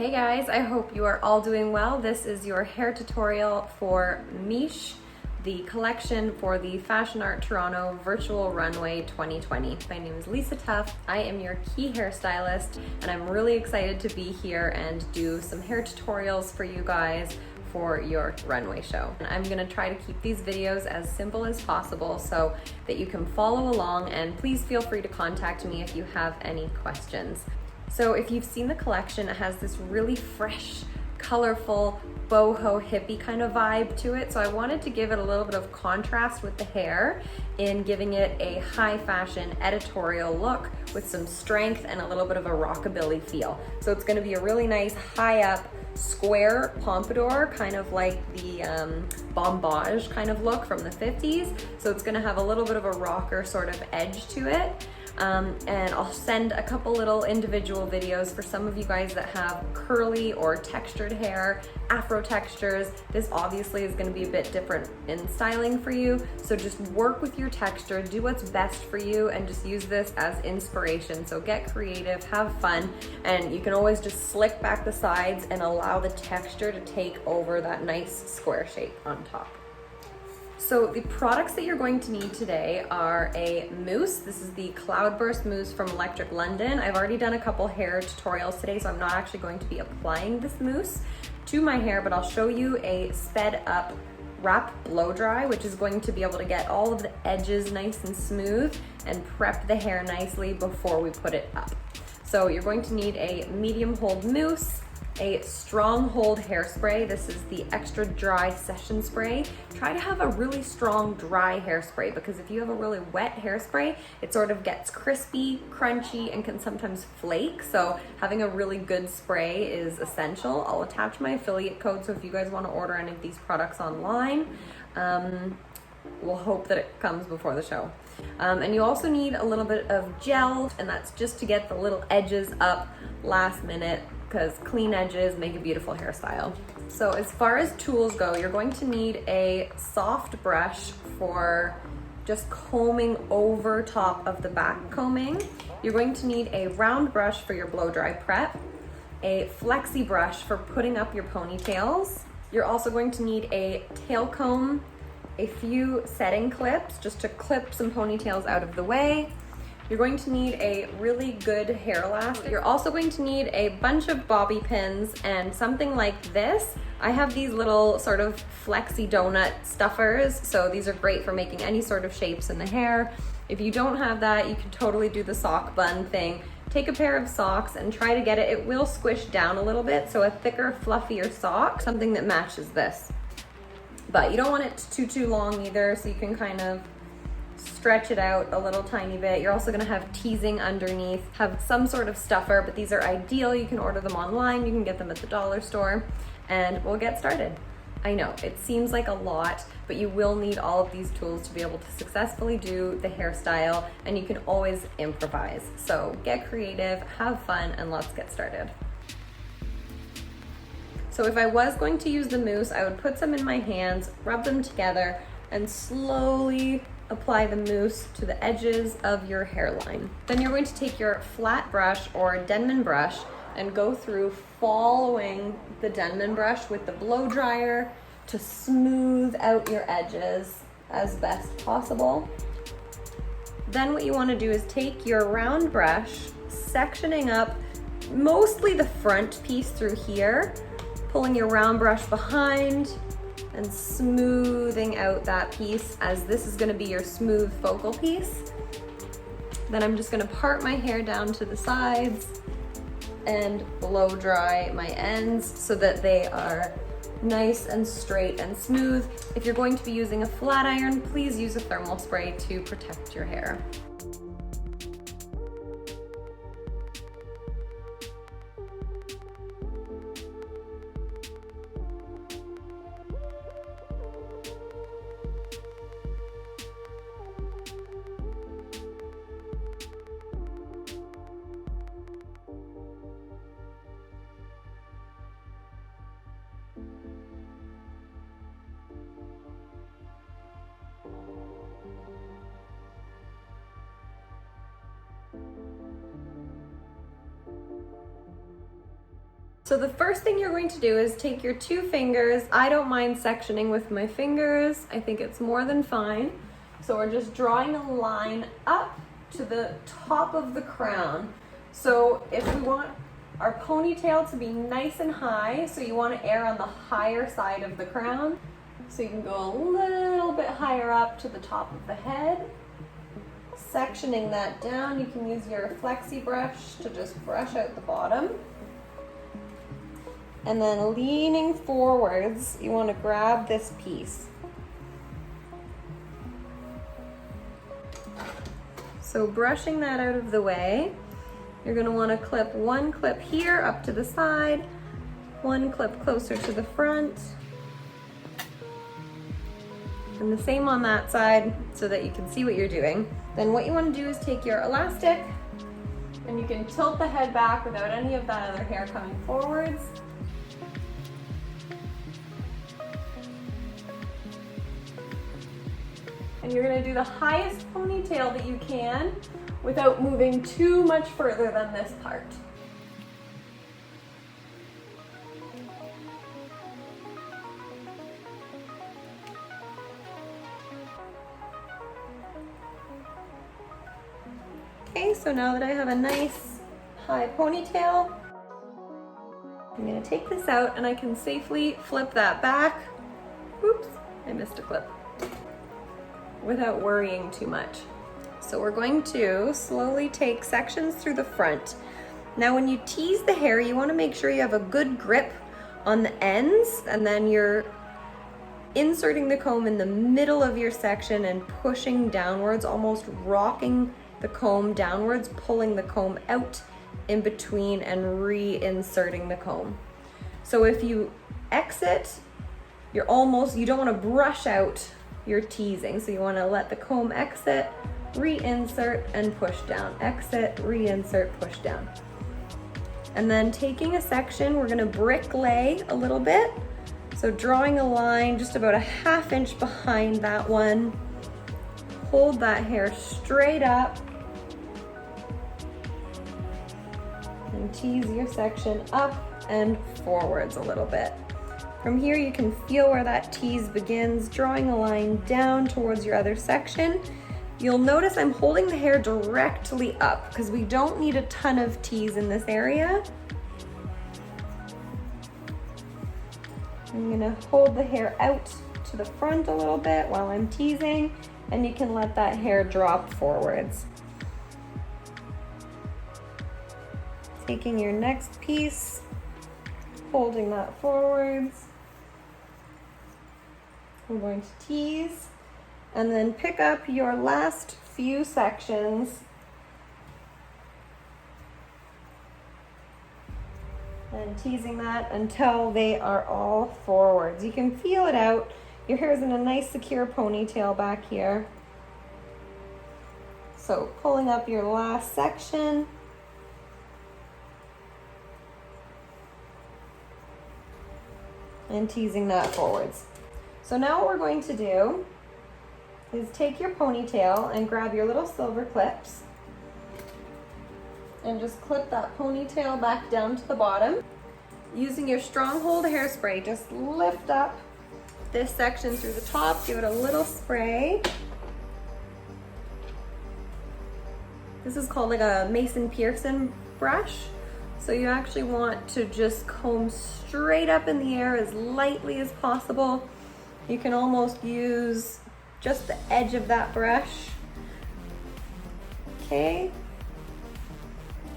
Hey guys, I hope you are all doing well. This is your hair tutorial for MEESH, the collection for the Fashion Art Toronto Virtual Runway 2020. My name is Lisa Tuff. I am your key hairstylist and I'm really excited to be here and do some hair tutorials for you guys for your runway show. And I'm gonna try to keep these videos as simple as possible so that you can follow along, and please feel free to contact me if you have any questions. So if you've seen the collection, it has this really fresh, colorful, boho hippie kind of vibe to it. So I wanted to give it a little bit of contrast with the hair in giving it a high fashion editorial look with some strength and a little bit of a rockabilly feel. So it's gonna be a really nice high up square pompadour, kind of like the Bombage kind of look from the 50s. So it's gonna have a little bit of a rocker sort of edge to it. And I'll send a couple little individual videos for some of you guys that have curly or textured hair, afro textures. This obviously is going to be a bit different in styling for you, so just work with your texture, do what's best for you, and just use this as inspiration. So get creative, have fun, and you can always just slick back the sides and allow the texture to take over that nice square shape on top. So the products that you're going to need today are a mousse. This is the Cloudburst mousse from Electric London. I've already done a couple hair tutorials today, so I'm not actually going to be applying this mousse to my hair, but I'll show you a sped up wrap blow dry, which is going to be able to get all of the edges nice and smooth and prep the hair nicely before we put it up. So you're going to need a medium hold mousse, a strong hold hairspray. This is the extra dry session spray. Try to have a really strong dry hairspray, because if you have a really wet hairspray, it sort of gets crispy, crunchy, and can sometimes flake. So having a really good spray is essential. I'll attach my affiliate code, so if you guys want to order any of these products online, we'll hope that it comes before the show. And you also need a little bit of gel, and that's just to get the little edges up last minute, because clean edges make a beautiful hairstyle. So as far as tools go, you're going to need a soft brush for just combing over top of the back combing. You're going to need a round brush for your blow dry prep, a flexi brush for putting up your ponytails. You're also going to need a tail comb, a few setting clips just to clip some ponytails out of the way. You're going to need a really good hair elastic. You're also going to need a bunch of bobby pins and something like this. I have these little sort of flexi donut stuffers, so these are great for making any sort of shapes in the hair. If you don't have that, you can totally do the sock bun thing. Take a pair of socks and try to get it. It will squish down a little bit, so a thicker, fluffier sock, something that matches this. But you don't want it too long either, so you can kind of stretch it out a little tiny bit. You're also gonna have teasing underneath, have some sort of stuffer, but these are ideal. You can order them online, you can get them at the dollar store, and we'll get started. I know, it seems like a lot, but you will need all of these tools to be able to successfully do the hairstyle, and you can always improvise. So get creative, have fun, and let's get started. So if I was going to use the mousse, I would put some in my hands, rub them together, and slowly apply the mousse to the edges of your hairline. Then you're going to take your flat brush or Denman brush and go through following the Denman brush with the blow dryer to smooth out your edges as best possible. Then what you want to do is take your round brush, sectioning up mostly the front piece through here, pulling your round brush behind and smoothing out that piece, as this is going to be your smooth focal piece. Then I'm just going to part my hair down to the sides and blow dry my ends so that they are nice and straight and smooth. If you're going to be using a flat iron, please use a thermal spray to protect your hair. So the first thing you're going to do is take your 2 fingers. I don't mind sectioning with my fingers. I think it's more than fine. So we're just drawing a line up to the top of the crown. So if we want our ponytail to be nice and high, so you want to err on the higher side of the crown. So you can go a little bit higher up to the top of the head. Sectioning that down, you can use your flexi brush to just brush out the bottom. And then leaning forwards, you want to grab this piece. So brushing that out of the way, you're going to want to clip 1 clip here up to the side, 1 clip closer to the front, and the same on that side so that you can see what you're doing. Then what you want to do is take your elastic, and you can tilt the head back without any of that other hair coming forwards. And you're going to do the highest ponytail that you can without moving too much further than this part. Okay, so now that I have a nice high ponytail, I'm going to take this out and I can safely flip that back. Oops, I missed a clip. Without worrying too much. So we're going to slowly take sections through the front. Now when you tease the hair, you want to make sure you have a good grip on the ends, and then you're inserting the comb in the middle of your section and pushing downwards, almost rocking the comb downwards, pulling the comb out in between and reinserting the comb. So if you exit, you don't want to brush out your teasing. So you want to let the comb exit, reinsert, and push down. Exit, reinsert, push down. And then taking a section, we're going to brick lay a little bit. So drawing a line just about a 1/2 inch behind that one. Hold that hair straight up. And tease your section up and forwards a little bit. From here you can feel where that tease begins, drawing a line down towards your other section. You'll notice I'm holding the hair directly up because we don't need a ton of tease in this area. I'm gonna hold the hair out to the front a little bit while I'm teasing, and you can let that hair drop forwards. Taking your next piece, holding that forwards. I'm going to tease, and then pick up your last few sections and teasing that until they are all forwards. You can feel it out. Your hair is in a nice secure ponytail back here. So pulling up your last section. And teasing that forwards. So now what we're going to do is take your ponytail and grab your little silver clips and just clip that ponytail back down to the bottom. Using your Stronghold hairspray, just lift up this section through the top, give it a little spray. This is called like a Mason Pearson brush. So you actually want to just comb straight up in the air as lightly as possible. You can almost use just the edge of that brush. Okay.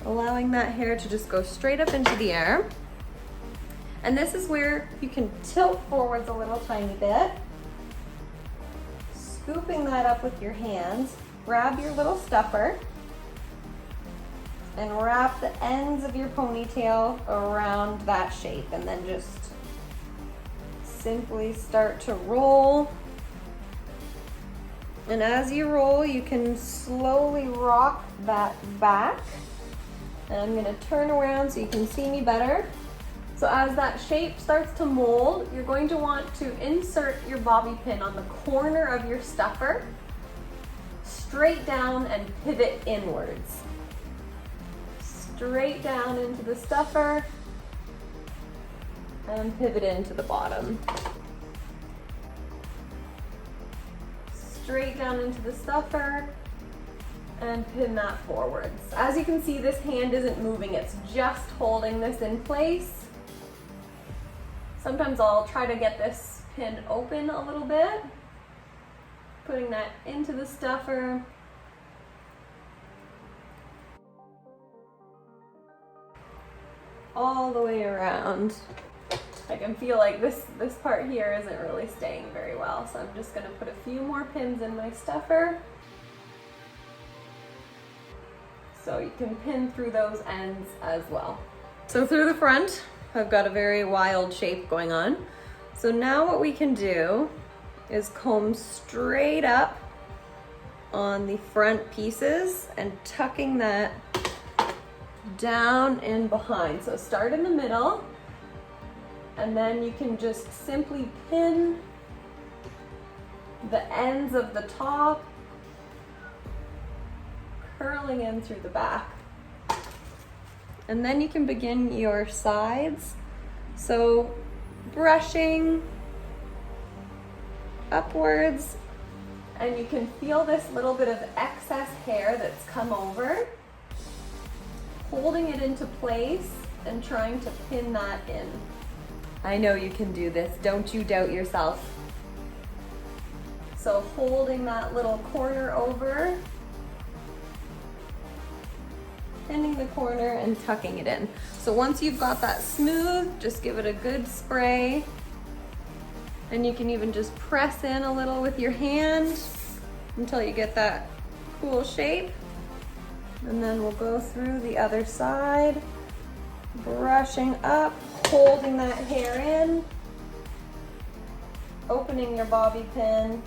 Allowing that hair to just go straight up into the air. And this is where you can tilt forwards a little tiny bit. Scooping that up with your hands. Grab your little stuffer and wrap the ends of your ponytail around that shape, and then just simply start to roll. And as you roll, you can slowly rock that back. And I'm gonna turn around so you can see me better. So as that shape starts to mold, you're going to want to insert your bobby pin on the corner of your stuffer, straight down and pivot inwards. Straight down into the stuffer, and pivot into the bottom. Straight down into the stuffer and pin that forwards. As you can see, this hand isn't moving, it's just holding this in place. Sometimes I'll try to get this pin open a little bit, putting that into the stuffer. All the way around. I can feel like this part here isn't really staying very well, so I'm just gonna put a few more pins in my stuffer. So you can pin through those ends as well. So through the front, I've got a very wild shape going on. So now what we can do is comb straight up on the front pieces and tucking that down and behind. So start in the middle, and then you can just simply pin the ends of the top, curling in through the back. And then you can begin your sides. So brushing upwards, and you can feel this little bit of excess hair that's come over, holding it into place and trying to pin that in. I know you can do this, don't you doubt yourself. So holding that little corner over, pinning the corner and tucking it in. So once you've got that smooth, just give it a good spray. And you can even just press in a little with your hand until you get that cool shape. And then we'll go through the other side, brushing up, holding that hair in, opening your bobby pin,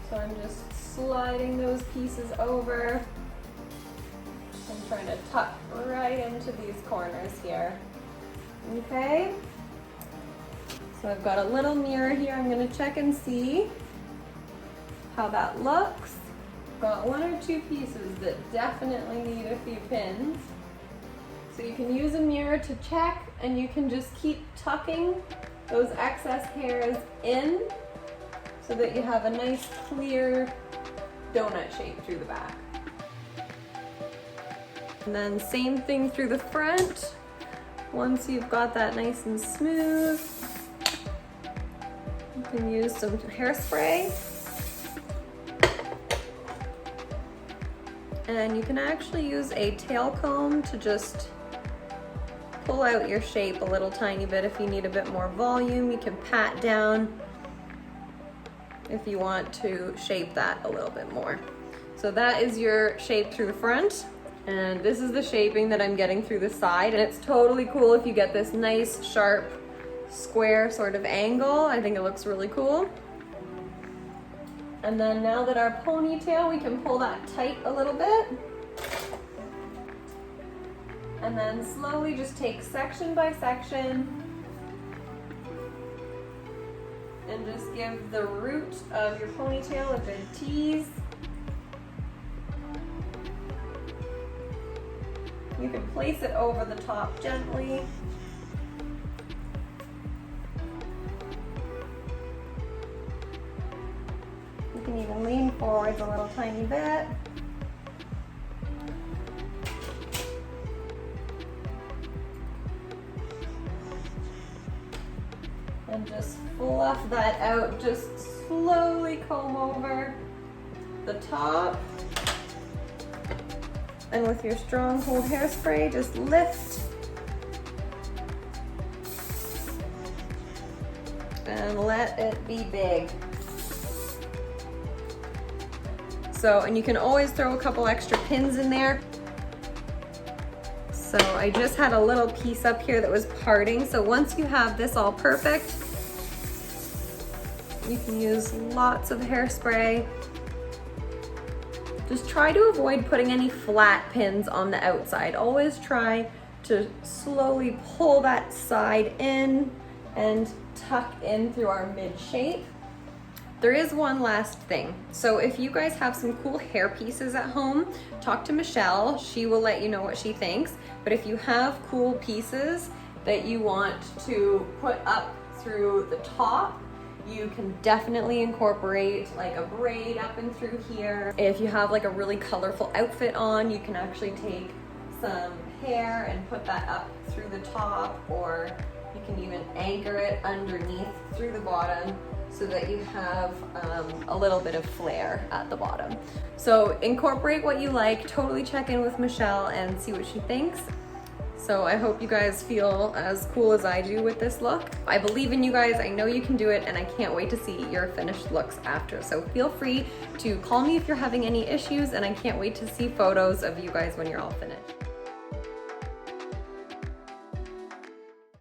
so I'm just sliding those pieces over. I'm trying to tuck right into these corners here. Okay? So I've got a little mirror here. I'm gonna check and see how that looks. Got one or two pieces that definitely need a few pins. So you can use a mirror to check, and you can just keep tucking those excess hairs in so that you have a nice clear donut shape through the back. And then same thing through the front. Once you've got that nice and smooth, you can use some hairspray. And you can actually use a tail comb to just pull out your shape a little tiny bit if you need a bit more volume. You can pat down if you want to shape that a little bit more. So that is your shape through the front. And this is the shaping that I'm getting through the side. And it's totally cool if you get this nice, sharp, square sort of angle. I think it looks really cool. And then now that our ponytail, we can pull that tight a little bit. And then slowly just take section by section and just give the root of your ponytail a good tease. You can place it over the top gently. You can even lean forwards a little tiny bit. And just fluff that out. Just slowly comb over the top. And with your Stronghold hairspray, just lift and let it be big. So, and you can always throw a couple extra pins in there. So I just had a little piece up here that was parting. So once you have this all perfect, you can use lots of hairspray. Just try to avoid putting any flat pins on the outside. Always try to slowly pull that side in and tuck in through our mid shape. There is one last thing. So if you guys have some cool hair pieces at home, talk to Michelle. She will let you know what she thinks. But if you have cool pieces that you want to put up through the top, you can definitely incorporate like a braid up and through here. If you have like a really colorful outfit on, you can actually take some hair and put that up through the top, or you can even anchor it underneath through the bottom so that you have a little bit of flare at the bottom. So incorporate what you like, totally check in with Michelle and see what she thinks. So I hope you guys feel as cool as I do with this look. I believe in you guys, I know you can do it, and I can't wait to see your finished looks after. So feel free to call me if you're having any issues, and I can't wait to see photos of you guys when you're all finished.